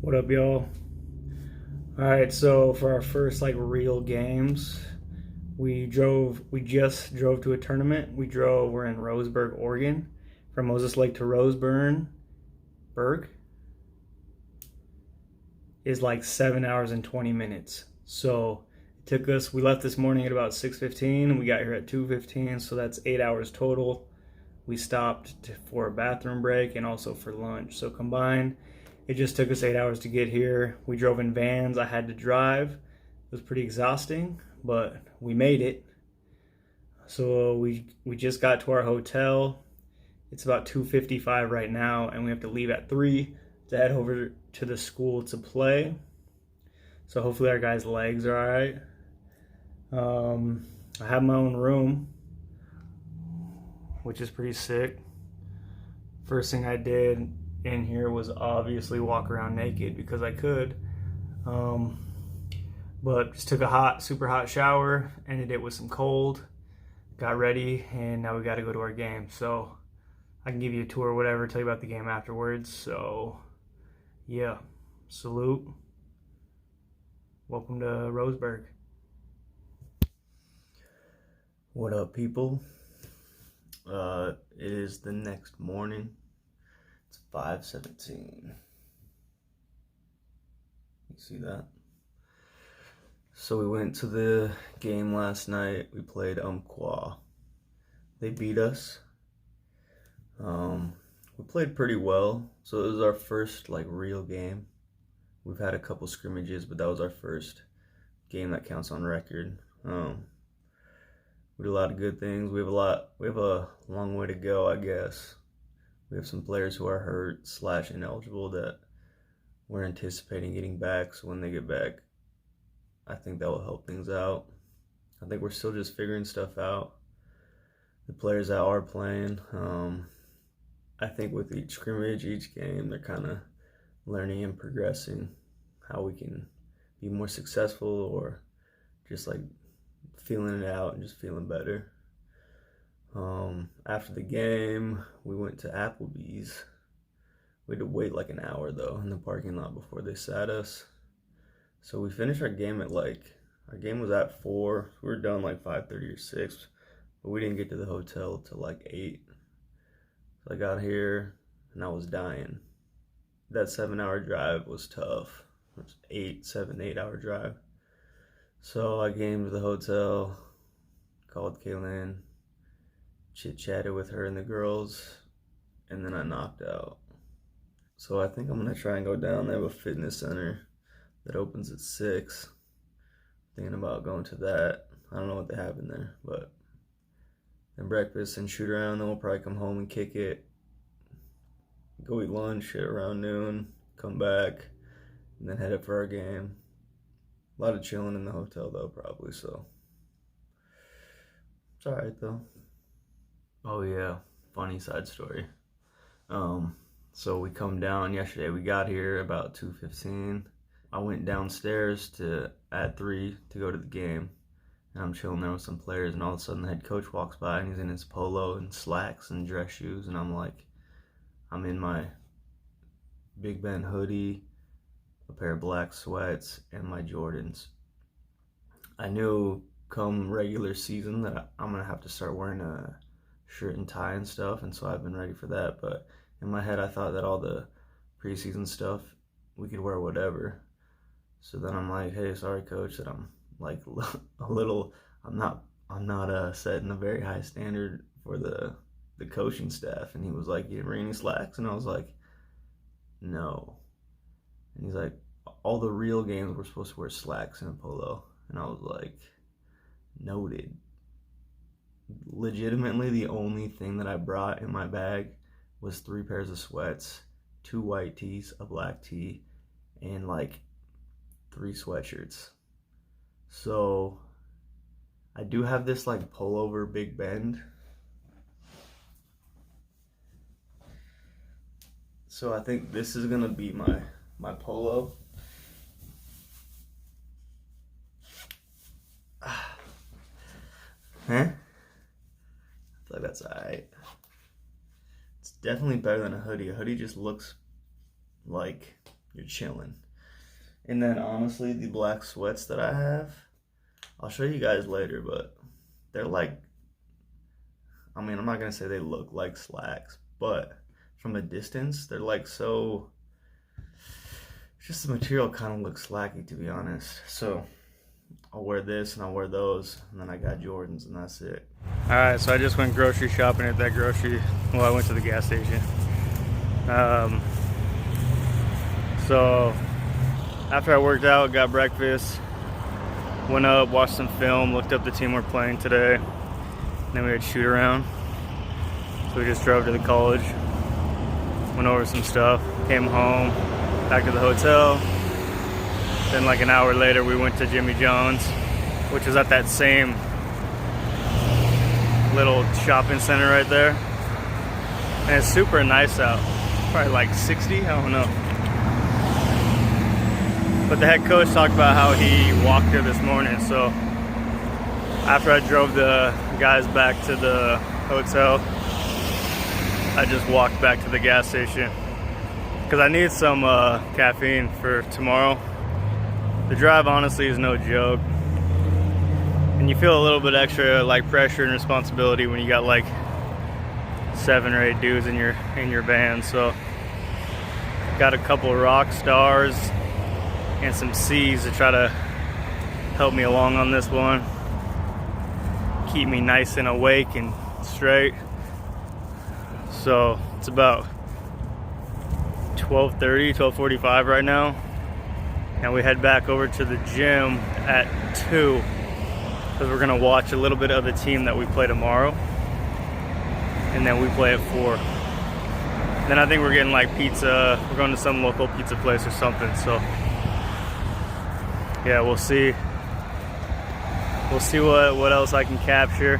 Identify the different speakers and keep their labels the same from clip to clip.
Speaker 1: What up, y'all? All right, so for our first real games, we just drove to a tournament. We're in Roseburg, Oregon, from Moses Lake to Roseburg is like 7 hours and 20 minutes. So we left this morning at about 6:15 and we got here at 2:15, so that's 8 hours total. We stopped for a bathroom break and also for lunch. So combined, it just took us 8 hours to get here. We drove in vans. I had to drive. It was pretty exhausting, but we made it. So we just got to our hotel. It's about 2:55 right now, and we have to leave at 3 to head over to the school to play. So hopefully our guys' legs are all right. I have my own room, which is pretty sick. First thing I did in here was obviously walk around naked because I could. But just took a super hot shower, ended it with some cold, got ready, and now we got to go to our game. So I can give you a tour or whatever, tell you about the game afterwards. So yeah, salute. Welcome to Roseburg. What up, people? It is the next morning. It's 5:17. You see that? So we went to the game last night. We played Umpqua. They beat us. We played pretty well. So it was our first real game. We've had a couple scrimmages, but that was our first game that counts on record. We did a lot of good things. We have a long way to go, I guess. We have some players who are hurt / ineligible that we're anticipating getting back. So when they get back, I think that will help things out. I think we're still just figuring stuff out. The players that are playing, I think with each scrimmage, each game, they're kind of learning and progressing how we can be more successful or just feeling it out and just feeling better. After the game, we went to Applebee's. We had to wait an hour though in the parking lot before they sat us. So we finished our game at our game was at 4. We were done 5:30 or 6, but we didn't get to the hotel till 8. So I got here and I was dying. That 7-hour drive was tough. It was 8 hour drive. So I came to the hotel, called Kaylin, chit-chatted with her and the girls, and then I knocked out. So I think I'm gonna try and go down. They have a fitness center that opens at 6. Thinking about going to that. I don't know what they have in there, but then breakfast and shoot around. Then we'll probably come home and kick it. Go eat lunch at around noon. Come back, and then head up for our game. A lot of chilling in the hotel though, probably. So it's all right though. Oh yeah, funny side story. So we come down yesterday. We got here about 2:15. I went downstairs at 3 to go to the game, and I'm chilling there with some players, and all of a sudden the head coach walks by, and he's in his polo and slacks and dress shoes, and I'm in my Big Ben hoodie, a pair of black sweats, and my Jordans. I knew come regular season that I'm gonna have to start wearing a shirt and tie and stuff, and so I've been ready for that. But in my head, I thought that all the preseason stuff we could wear whatever. So then I'm like, hey, sorry coach, that I'm a little, I'm not setting a very high standard for the coaching staff. And he was like, you didn't bring any slacks? And I was like, no. And he's like, all the real games we're supposed to wear slacks and a polo. And I was like, noted. Legitimately, the only thing that I brought in my bag was 3 pairs of sweats, 2 white tees, a black tee, and 3 sweatshirts. So I do have this pullover Big Bend. So I think this is gonna be my polo. Huh? I feel like that's alright. It's definitely better than a hoodie. A hoodie just looks like you're chilling. And then honestly, the black sweats that I have, I'll show you guys later, but they're like, I mean, I'm not gonna say they look like slacks, but from a distance, they're like so, just the material kind of looks slacky, to be honest. So I'll wear this and I'll wear those, and then I got Jordans, and that's it. All right, so I just went grocery shopping at that I went to the gas station. So after I worked out, got breakfast, went up, watched some film, looked up the team we're playing today, and then we had shoot around. So we just drove to the college, went over some stuff, came home, back to the hotel. Then like an hour later, we went to Jimmy John's, which is at that same little shopping center right there. And it's super nice out. Probably like 60, I don't know. But the head coach talked about how he walked here this morning. So after I drove the guys back to the hotel, I just walked back to the gas station because I need some caffeine for tomorrow. The drive honestly is no joke, and you feel a little bit extra like pressure and responsibility when you got like 7 or 8 dudes in your van. So got a couple of rock stars and some C's to try to help me along on this one, keep me nice and awake and straight. So it's about 12:30, 12:45 right now, and we head back over to the gym at 2 because we're gonna watch a little bit of the team that we play tomorrow, and then we play at 4. Then I think we're getting like pizza. We're going to some local pizza place or something. So yeah, we'll see. We'll see what else I can capture.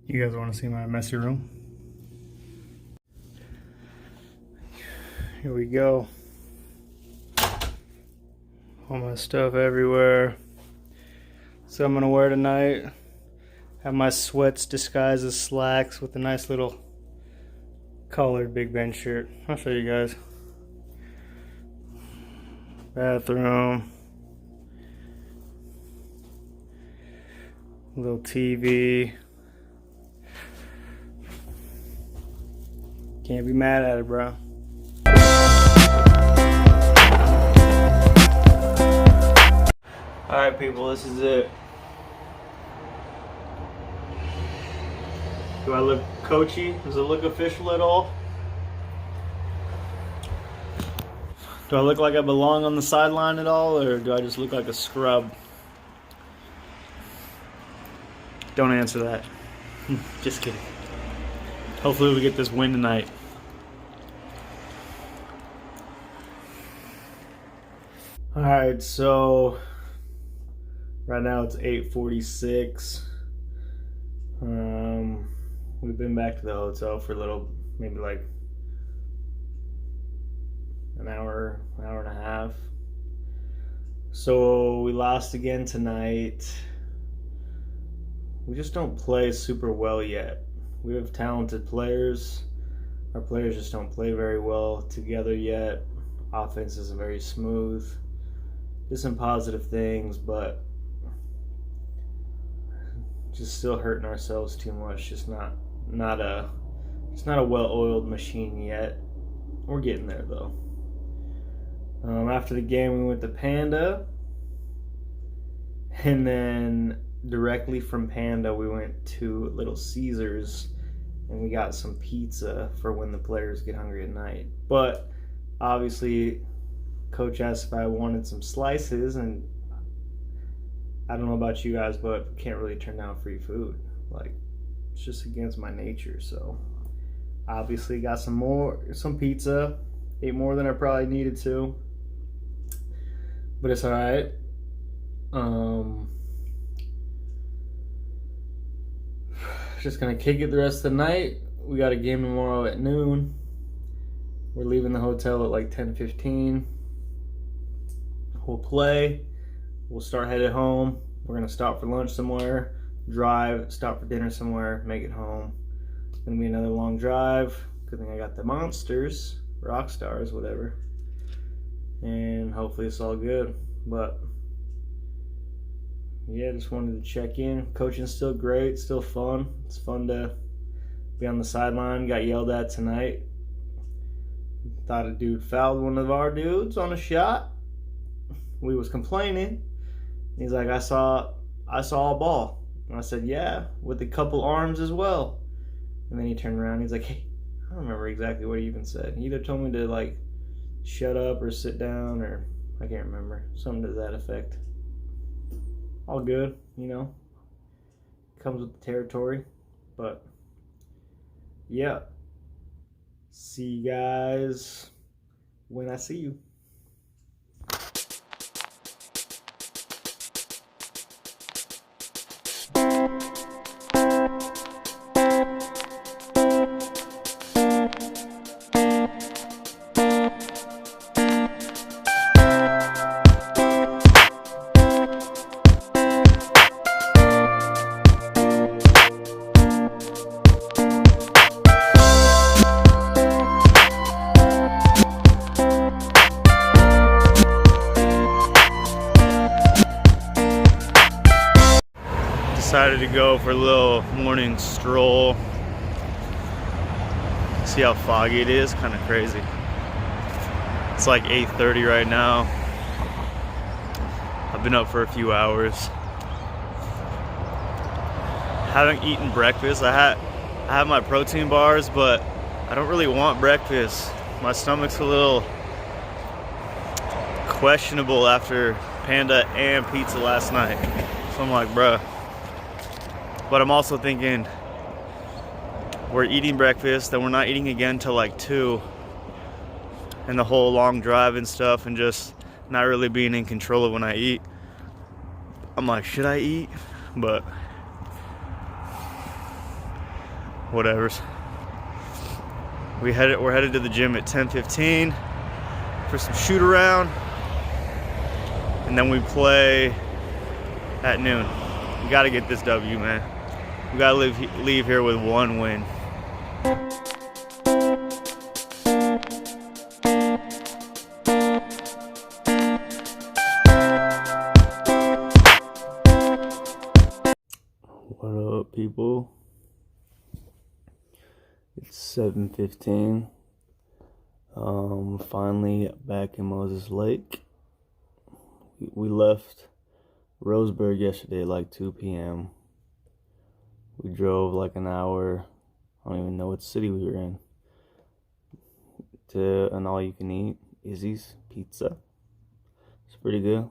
Speaker 1: You guys want to see my messy room? Here we go. All my stuff everywhere. So I'm gonna wear tonight. Have my sweats disguised as slacks with a nice little collared Big Ben shirt. I'll show you guys. Bathroom. Little TV. Can't be mad at it, bro. Alright people, this is it. Do I look coachy? Does it look official at all? Do I look like I belong on the sideline at all, or do I just look like a scrub? Don't answer that. Just kidding. Hopefully we get this win tonight. Alright, so right now it's 8:46. We've been back to the hotel for a little, maybe like an hour and a half. So we lost again tonight. We just don't play super well yet. We have talented players. Our players just don't play very well together yet. Offense isn't very smooth. Just some positive things, but just still hurting ourselves too much. Just not a well-oiled machine yet. We're getting there though. After the game, we went to Panda.
Speaker 2: And then directly from Panda, we went to Little Caesars and we got some pizza for when the players get hungry at night. But obviously, Coach asked if I wanted some slices, and I don't know about you guys, but can't really turn down free food. Like, it's just against my nature. So obviously got some pizza, ate more than I probably needed to, but it's all right. Just gonna kick it the rest of the night. We got a game tomorrow at noon. We're leaving the hotel at like 10:15. We'll play. We'll start headed home. We're gonna stop for lunch somewhere, drive, stop for dinner somewhere, make it home. It's gonna be another long drive. Good thing I got the monsters, rock stars, whatever. And hopefully it's all good. But yeah, just wanted to check in. Coaching's still great, still fun. It's fun to be on the sideline. Got yelled at tonight. Thought a dude fouled one of our dudes on a shot. We was complaining. He's like, I saw a ball. And I said, yeah, with a couple arms as well. And then he turned around. He's like, hey, I don't remember exactly what he even said. He either told me to like shut up or sit down, or I can't remember. Something to that effect. All good, you know. Comes with the territory. But yeah. See you guys when I see you.
Speaker 1: Decided to go for a little morning stroll. See how foggy it is, kind of crazy. It's like 8:30 right now. I've been up for a few hours. Haven't eaten breakfast. I have my protein bars, but I don't really want breakfast. My stomach's a little questionable after Panda and pizza last night. So I'm like, bruh. But I'm also thinking we're eating breakfast, then we're not eating again till like 2, and the whole long drive and stuff, and just not really being in control of when I eat. I'm like, should I eat? But whatevers. We're headed to the gym at 10:15 for some shoot around, and then we play at noon. We gotta get this W, man. We gotta leave here with 1 win. What up, people? It's 7:15. Finally back in Moses Lake. We left Roseburg yesterday at like 2 p.m. We drove like an hour, I don't even know what city we were in, to an all-you-can-eat Izzy's Pizza. It's pretty good.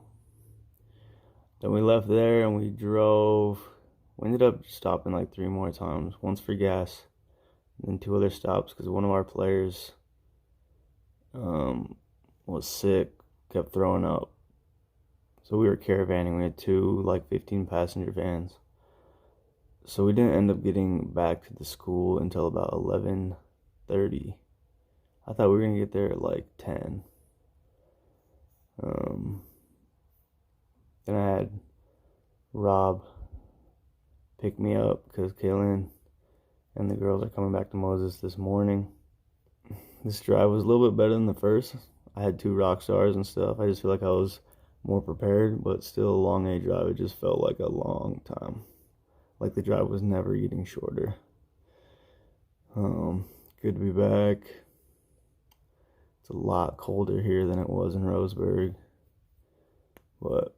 Speaker 1: Then we left there and we drove. We ended up stopping like 3 more times. Once for gas, and then 2 other stops because one of our players was sick, kept throwing up. So we were caravanning. We had 2 like 15-passenger vans. So we didn't end up getting back to the school until about 11:30. I thought we were going to get there at like 10. Then I had Rob pick me up because Kaylin and the girls are coming back to Moses this morning. This drive was a little bit better than the first. I had 2 rock stars and stuff. I just feel like I was more prepared, but still a long A drive. It just felt like a long time. Like the drive was never getting shorter. Good to be back. It's a lot colder here than it was in Roseburg, but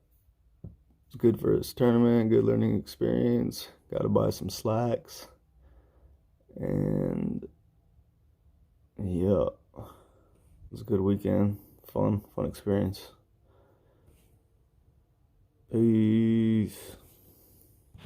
Speaker 1: It's good for his tournament, good learning experience. Got to buy some slacks. And yeah, it was a good weekend. Fun experience. Peace.